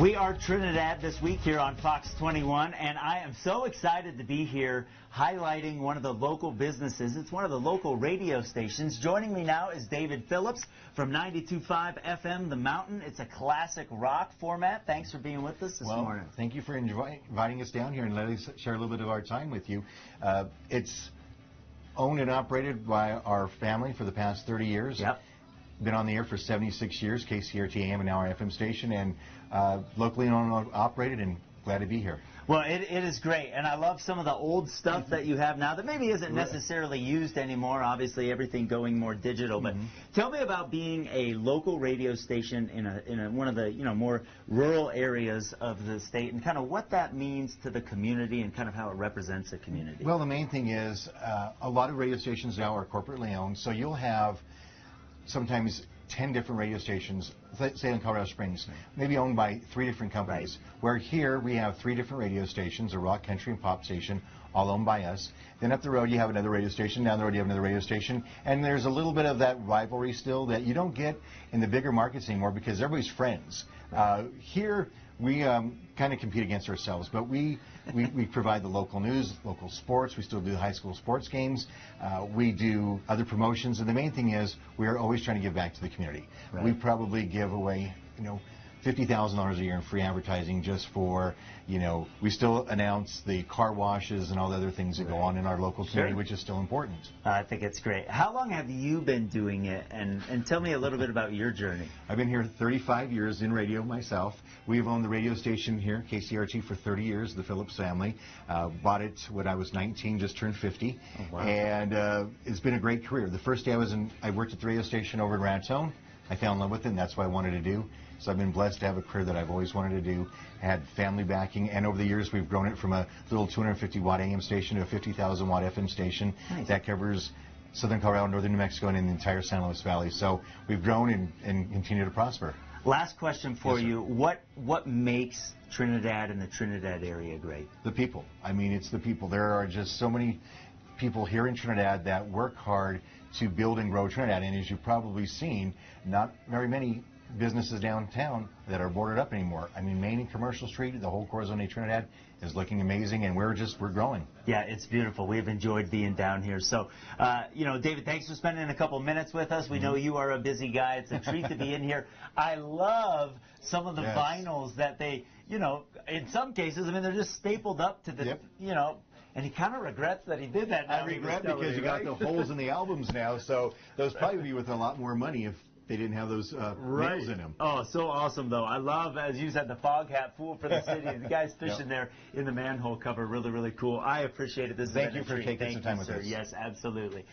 We are Trinidad this week here on Fox 21, and I am so excited to be here highlighting one of the local businesses. It's one of the local radio stations. Joining me now is David Phillips from 92.5 FM The Mountain. It's a classic rock format. Thanks for being with us this morning. Thank you for inviting us down here and letting us share a little bit of our time with you. It's owned and operated by our family for the past 30 years. Yep. Been on the air for 76 years, KCRT AM and now our FM station, and locally owned and operated, and glad to be here. Well, it is great, and I love some of the old stuff that you have now that maybe isn't necessarily used anymore. Obviously, everything going more digital. But tell me about being a local radio station in one of the more rural areas of the state, and kind of what that means to the community and kind of how it represents the community. Well, the main thing is a lot of radio stations now are corporately owned, so you'll have sometimes 10 different radio stations, say in Colorado Springs, maybe owned by 3 different companies. Right. Where here we have 3 different radio stations, a rock, country, and pop station, all owned by us. Then up the road you have another radio station, down the road you have another radio station, and there's a little bit of that rivalry still that you don't get in the bigger markets anymore because everybody's friends. Here we kind of compete against ourselves, but we provide the local news, local sports. We still do high school sports games. We do other promotions, and the main thing is we are always trying to give back to the community. Right. We probably give away, $50,000 a year in free advertising just for, we still announce the car washes and all the other things that go on in our local community, which is still important. I think it's great. How long have you been doing it? And tell me a little bit about your journey. I've been here 35 years in radio myself. We've owned the radio station here, KCRT, for 30 years, the Phillips family. Bought it when I was 19, just turned 50. Oh, wow. And it's been a great career. The first day I worked at the radio station over in Raton. I fell in love with it, and that's what I wanted to do. So I've been blessed to have a career that I've always wanted to do. Had family backing, and over the years we've grown it from a little 250-watt AM station to a 50,000-watt FM station. Nice. That covers southern Colorado, northern New Mexico, and the entire San Luis Valley. So we've grown and continue to prosper. Last question for you. What makes Trinidad and the Trinidad area great? The people. I mean, it's the people. There are just so many people here in Trinidad that work hard to build and grow Trinidad, and as you've probably seen, not very many businesses downtown that are boarded up anymore. I mean, Main and Commercial Street, the whole Corazon Trinidad is looking amazing, and we're growing. Yeah, it's beautiful. We've enjoyed being down here. So, David, thanks for spending a couple minutes with us. We know you are a busy guy. It's a treat to be in here. I love some of the vinyls that they, in some cases, I mean, they're just stapled up to the, and he kind of regrets that he did that. I regret because you got the holes in the albums now, so those probably be worth a lot more money if they didn't have those nails in them. Oh, so awesome, though. I love, as you said, the fog hat fool for the city. And the guys fishing there in the manhole cover, really, really cool. I appreciate it. Thank you for taking some time with us. Yes, absolutely.